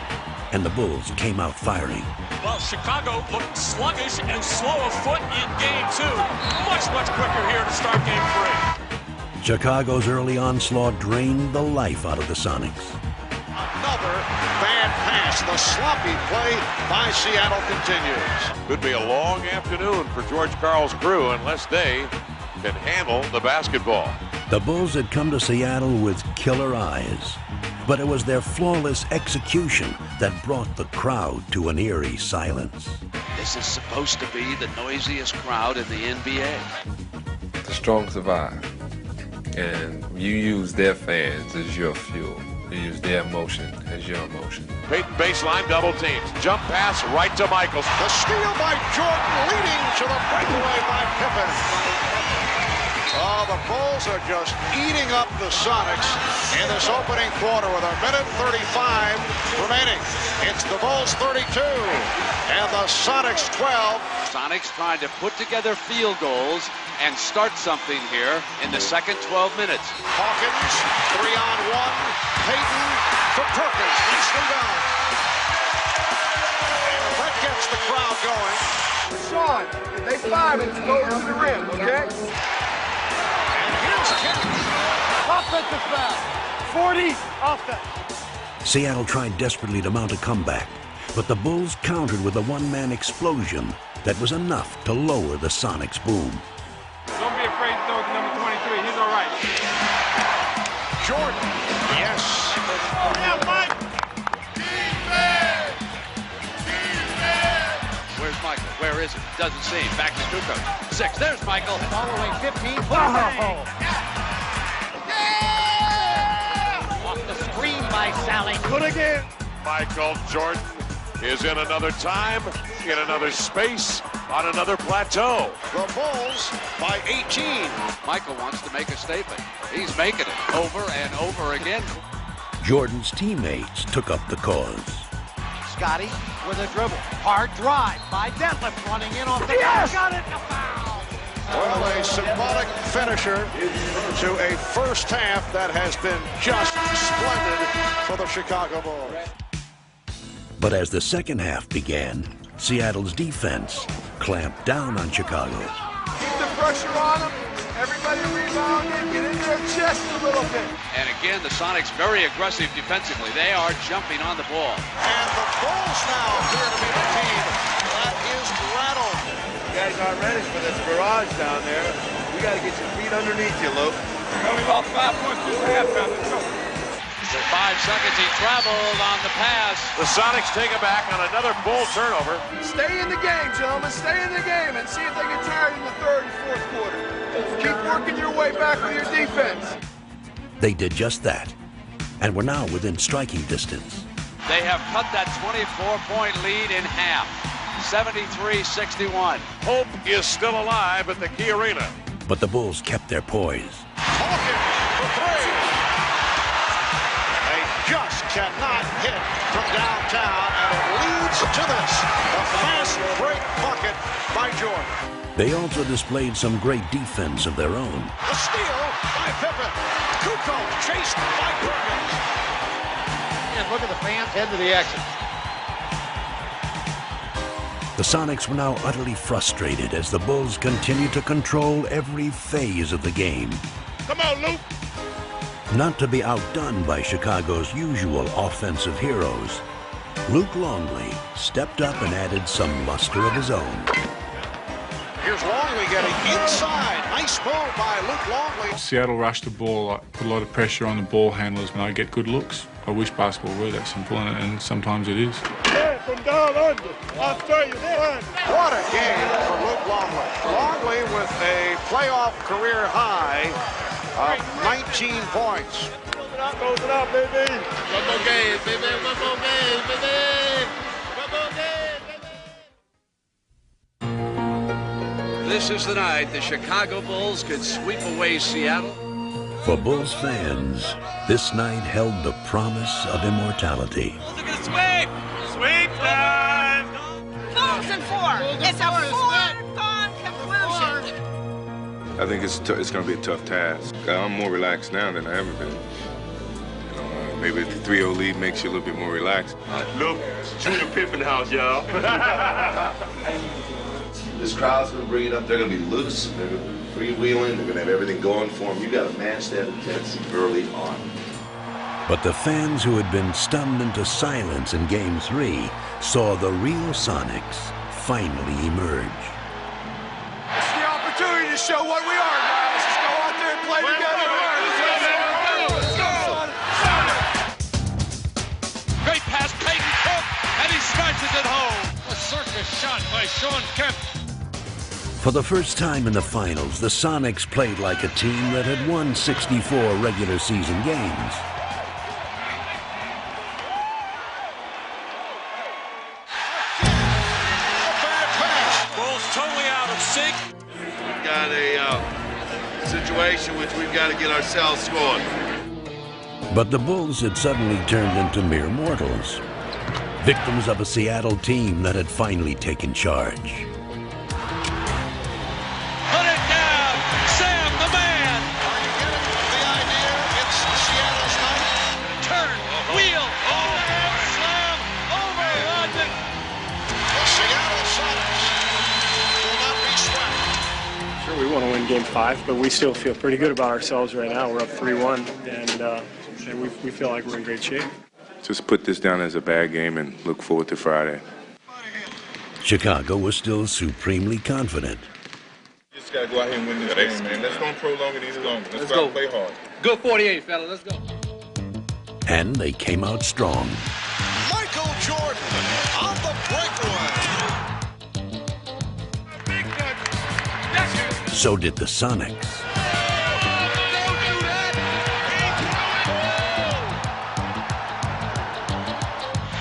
Speaker 10: and the Bulls came out firing.
Speaker 7: Well, Chicago looked sluggish and slow of foot in game 2. Much quicker here to start game 3.
Speaker 10: Chicago's early onslaught drained the life out of the Sonics.
Speaker 9: Another bad pass. The sloppy play by Seattle continues.
Speaker 13: Could be a long afternoon for George Karl's crew unless they can handle the basketball.
Speaker 10: The Bulls had come to Seattle with killer eyes, but it was their flawless execution that brought the crowd to an eerie silence.
Speaker 20: This is supposed to be the noisiest crowd in the NBA.
Speaker 15: The strong survive, and you use their fans as your fuel. You use their emotion as your emotion.
Speaker 13: Peyton baseline double teams. Jump pass right to Michaels.
Speaker 9: The steal by Jordan leading to the breakaway by Pippen. Oh, the Bulls are just eating up the Sonics in this opening quarter with 1:35 remaining. It's the Bulls 32 and the Sonics 12.
Speaker 20: Sonics trying to put together field goals and start something here in the second 12 minutes.
Speaker 9: Hawkins, 3-on-1. Peyton for Perkins. Nicely done. And that gets the crowd going.
Speaker 28: Sean, if they 5 it, go to the rim, okay?
Speaker 9: And here's Kerr.
Speaker 19: Offensive foul. 40 offense.
Speaker 10: Seattle tried desperately to mount a comeback, but the Bulls countered with a one-man explosion that was enough to lower the Sonics' boom.
Speaker 21: Don't be afraid to throw to number 23. He's all right.
Speaker 9: Jordan. Yes.
Speaker 19: Oh, yeah, Mike.
Speaker 20: Where's Michael? Where is it? Doesn't see him. Back to Kukoč. 6. There's Michael.
Speaker 19: Following 15. Oh. Off the screen by Sally. Good again.
Speaker 13: Michael Jordan is in another time, in another space, on another plateau.
Speaker 9: The Bulls by 18.
Speaker 20: Michael wants to make a statement. He's making it over and over again.
Speaker 10: Jordan's teammates took up the cause.
Speaker 19: Scottie with a dribble. Hard drive by Detlef running in off the yes! Got it. A foul.
Speaker 9: Well, a symbolic finisher to a first half that has been just splendid for the Chicago Bulls.
Speaker 10: But as the second half began, Seattle's defense clamped down on Chicago.
Speaker 28: Keep the pressure on them. Everybody rebound and get in their chest a little bit.
Speaker 20: And again, the Sonics very aggressive defensively. They are jumping on the ball.
Speaker 9: And the Bulls now appear to be the team that is rattled.
Speaker 13: You guys aren't ready for this barrage down there. We got to get your feet underneath you, Luke.
Speaker 21: Only lost 5 points this half. Let's go.
Speaker 20: For 5 seconds, he traveled on the pass.
Speaker 4: The Sonics take it back on another Bull turnover.
Speaker 28: Stay in the game, gentlemen. Stay in the game and see if they get tired in the third and fourth quarter. Keep working your way back with your defense.
Speaker 10: They did just that, and were now within striking distance.
Speaker 20: They have cut that 24-point lead in half, 73-61.
Speaker 4: Hope is still alive at the Key Arena.
Speaker 10: But the Bulls kept their poise.
Speaker 9: Hawkins for three. They just cannot hit from downtown, and it leads to this. A fast break bucket by Jordan.
Speaker 10: They also displayed some great defense of their own.
Speaker 9: A steal by Pippen. Kukoč chased by Perkins.
Speaker 5: And look at the fans head to the exit.
Speaker 10: The Sonics were now utterly frustrated as the Bulls continued to control every phase of the game.
Speaker 21: Come on, Luke.
Speaker 10: Not to be outdone by Chicago's usual offensive heroes, Luc Longley stepped up and added some luster of his own.
Speaker 9: Here's Longley getting inside. Nice move by Luc Longley.
Speaker 1: Seattle rushed the ball, put a lot of pressure on the ball handlers when I get good looks. I wish basketball were that simple, and sometimes it is.
Speaker 21: Yeah, from down under. I'll show you that.
Speaker 9: What a game for Luc Longley. Longley with a playoff career high of 19 points.
Speaker 21: Close it out, baby. One more game, baby. One more game, baby. One more game, baby.
Speaker 20: This is the night the Chicago Bulls could sweep away Seattle.
Speaker 10: For Bulls fans, this night held the promise of immortality.
Speaker 21: Look at the sweep! Sweep time!
Speaker 6: Bulls in 4. It's a foregone conclusion.
Speaker 3: I think it's going to be a tough task. I'm more relaxed now than I ever been. Maybe the 3-0 lead makes you a little bit more relaxed.
Speaker 21: Look, Junior Pippen house, y'all.
Speaker 11: This crowd's going to bring it up. They're going to be loose. They're going to be freewheeling. They're going to have everything going for them. You got to match that intensity early on.
Speaker 10: But the fans who had been stunned into silence in Game 3 saw the real Sonics finally emerge.
Speaker 28: It's the opportunity to show what we are, guys. Let's go out there and play together. Let's go.
Speaker 4: Great pass, Peyton Cook, and he smashes it home. A circus shot by Sean Kemp.
Speaker 10: For the first time in the finals, the Sonics played like a team that had won 64 regular season games.
Speaker 4: Bulls totally out of sync.
Speaker 13: We've got a situation which we've got to get ourselves scored.
Speaker 10: But the Bulls had suddenly turned into mere mortals, victims of a Seattle team that had finally taken charge.
Speaker 4: Put it down, Sam the man.
Speaker 9: Are you getting the idea? It's Seattle's night.
Speaker 4: Turn, wheel, overhand slam, over Rodman.
Speaker 9: The Seattle Sonics will not be swept.
Speaker 17: Sure, we want to win Game 5, but we still feel pretty good about ourselves right now. We're up 3-1, and we feel like we're in great shape.
Speaker 3: Just put this down as a bad game and look forward to Friday.
Speaker 10: Chicago was still supremely confident.
Speaker 3: You just got to go out here and win this game, man. Let's don't prolong it any longer. Let's go play hard.
Speaker 5: Good 48, fella. Let's go.
Speaker 10: And they came out strong.
Speaker 9: Michael Jordan on the breakaway.
Speaker 10: So did the Sonics.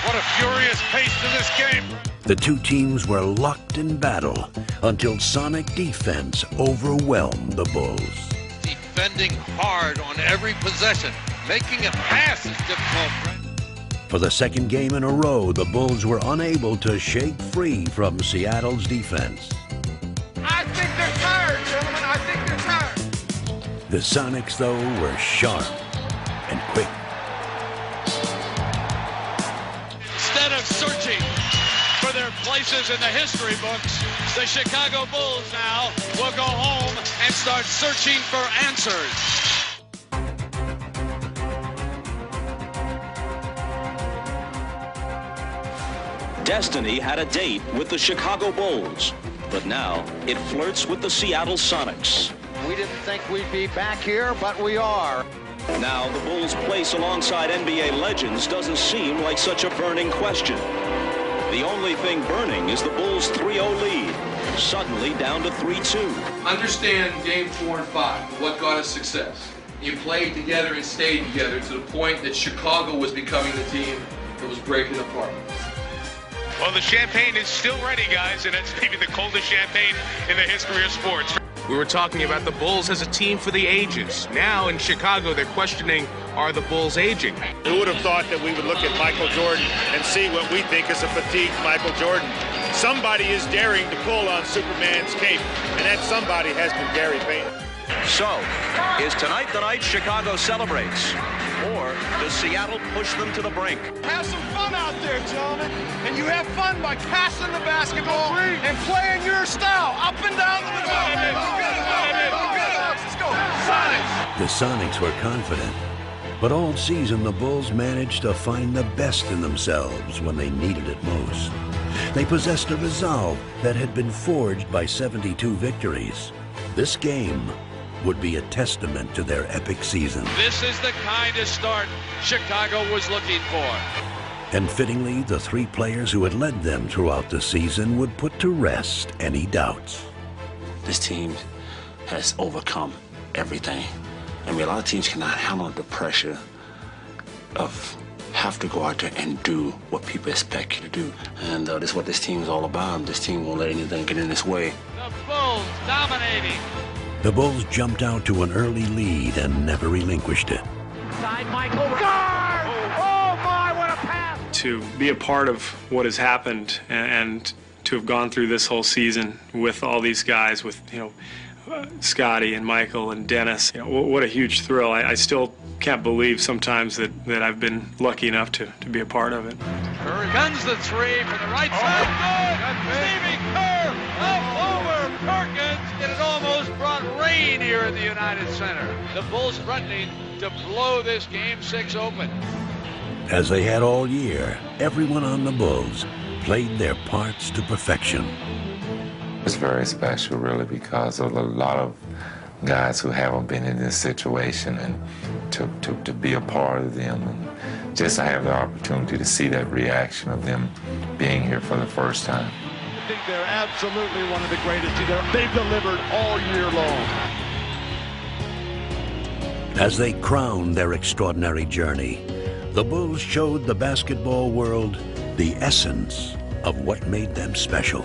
Speaker 4: What a furious pace to this game.
Speaker 10: The two teams were locked in battle until Sonic defense overwhelmed the Bulls.
Speaker 4: Defending hard on every possession, making a pass is difficult.
Speaker 10: For the second game in a row, the Bulls were unable to shake free from Seattle's defense.
Speaker 28: I think they're tired, gentlemen. I think they're tired.
Speaker 10: The Sonics, though, were sharp and quick.
Speaker 4: Instead of searching for their place places in the history books. The Chicago Bulls now will go home and start searching for answers.
Speaker 7: Destiny had a date with the Chicago Bulls, but now it flirts with the Seattle Sonics.
Speaker 9: We didn't think we'd be back here, but we are.
Speaker 7: Now the Bulls' place alongside NBA legends doesn't seem like such a burning question. The only thing burning is the Bulls' 3-0 lead, suddenly down to 3-2.
Speaker 12: Understand game 4 and 5, what got us success. You played together and stayed together to the point that Chicago was becoming the team that was breaking apart.
Speaker 21: Well, the champagne is still ready, guys, and it's maybe the coldest champagne in the history of sports. We were talking about the Bulls as a team for the ages. Now in Chicago, they're questioning, are the Bulls aging?
Speaker 13: Who would have thought that we would look at Michael Jordan and see what we think is a fatigued Michael Jordan? Somebody is daring to pull on Superman's cape, and that somebody has been Gary Payton.
Speaker 7: So, is tonight the night Chicago celebrates? Or does Seattle push them to the brink?
Speaker 28: Have some fun out there, gentlemen. And you have fun by passing the basketball and playing your style up and down the middle. Let's go. Sonics.
Speaker 10: The Sonics were confident, but all season the Bulls managed to find the best in themselves when they needed it most. They possessed a resolve that had been forged by 72 victories. This game would be a testament to their epic season.
Speaker 4: This is the kind of start Chicago was looking for.
Speaker 10: And fittingly, the three players who had led them throughout the season would put to rest any doubts.
Speaker 16: This team has overcome everything. I mean, a lot of teams cannot handle the pressure of have to go out there and do what people expect you to do. And this is what this team is all about. This team won't let anything get in its way.
Speaker 4: The Bulls dominating.
Speaker 10: The Bulls jumped out to an early lead and never relinquished it.
Speaker 19: Side Michael. Guard! Oh my, what a pass!
Speaker 17: To be a part of what has happened and to have gone through this whole season with all these guys, with Scottie and Michael and Dennis, what a huge thrill. I still can't believe sometimes that I've been lucky enough to be a part of it.
Speaker 4: Kerr guns the three from the right side. Good. Steve Kerr up over Perkins. It had almost brought rain here in the United Center. The Bulls threatening to blow this game 6 open.
Speaker 10: As they had all year, everyone on the Bulls played their parts to perfection.
Speaker 15: It's very special, really, because of a lot of guys who haven't been in this situation, and to be a part of them, and just to have the opportunity to see that reaction of them being here for the first time.
Speaker 13: I think they're absolutely one of the greatest. They've delivered all year long.
Speaker 10: As they crowned their extraordinary journey, the Bulls showed the basketball world the essence of what made them special.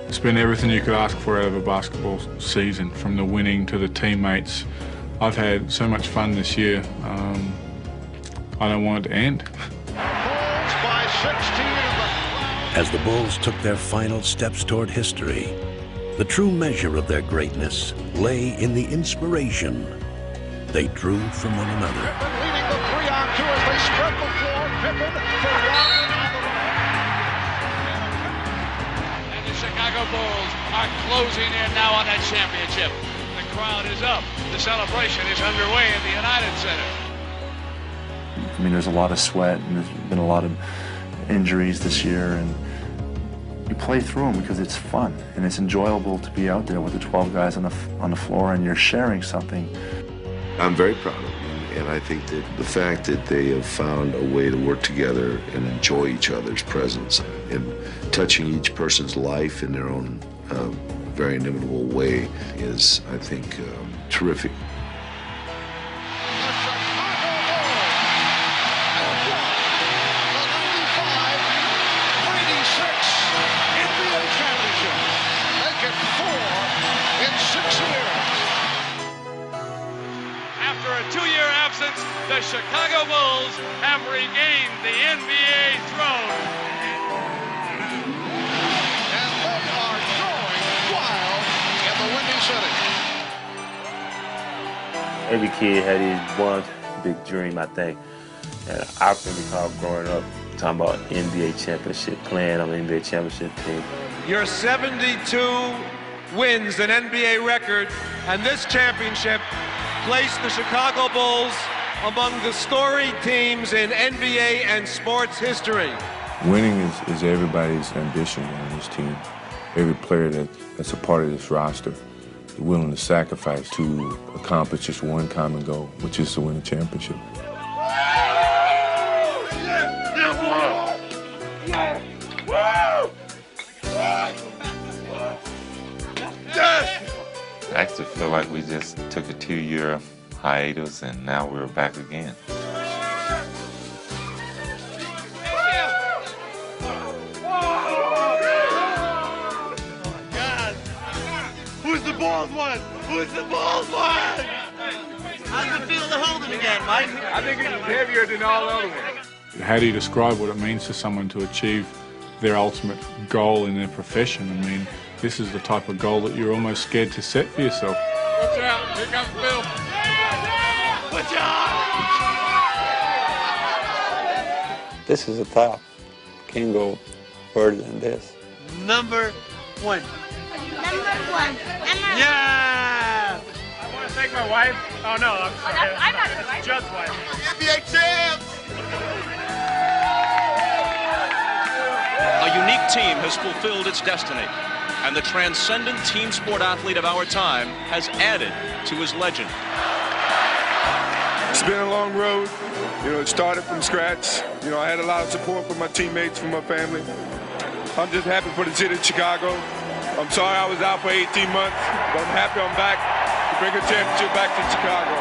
Speaker 1: It's been everything you could ask for out of a basketball season, from the winning to the teammates. I've had so much fun this year. I don't want it to end.
Speaker 9: Bulls by 16.
Speaker 10: As the Bulls took their final steps toward history, the true measure of their greatness lay in the inspiration they drew from one another.
Speaker 9: Pippen leading the 3-on-2 as they spread the floor. Pippen for Rodman on the right.
Speaker 4: And the Chicago Bulls are closing in now on that championship. The crowd is up. The celebration is underway in the United Center.
Speaker 22: I mean, there's a lot of sweat, and there's been a lot of injuries this year, and you play through them because it's fun and it's enjoyable to be out there with the 12 guys on the floor, and you're sharing something.
Speaker 11: I'm very proud of them, and I think that the fact that they have found a way to work together and enjoy each other's presence and touching each person's life in their own very inimitable way is, I think, terrific.
Speaker 4: The Chicago Bulls have regained the NBA throne.
Speaker 9: And they are going wild in the Windy City.
Speaker 23: Every kid had his one big dream, I think. And I can recall growing up
Speaker 2: talking about NBA championship, playing on an NBA championship team.
Speaker 8: Your 72 wins, an NBA record, and this championship placed the Chicago Bulls among the storied teams in NBA and sports history.
Speaker 3: Winning is everybody's ambition on this team. Every player that's a part of this roster is willing to sacrifice to accomplish just one common goal, which is to win a championship.
Speaker 15: I actually feel like we just took a 2-year hiatus and now we're back again.
Speaker 28: Who's the Bulls one? Who's the Bulls one?
Speaker 19: How's it feel to hold it again, Mike?
Speaker 1: I think it's heavier than all other ones. How do you describe what it means to someone to achieve their ultimate goal in their profession? I mean, this is the type of goal that you're almost scared to set for yourself.
Speaker 21: Watch out, here comes Bill.
Speaker 28: Watch out!
Speaker 14: This is a top. Can't go further than this.
Speaker 19: Number one.
Speaker 17: Yeah! I want to thank my wife. Oh, no, I'm sorry.
Speaker 6: I'm not his wife.
Speaker 17: Judd's wife.
Speaker 28: NBA champs!
Speaker 7: A unique team has fulfilled its destiny, and the transcendent team sport athlete of our time has added to his legend.
Speaker 23: It's been a long road. You know, it started from scratch. You know, I had a lot of support from my teammates, from my family. I'm just happy for the city of Chicago. I'm sorry I was out for 18 months, but I'm happy I'm back to bring a championship back to Chicago.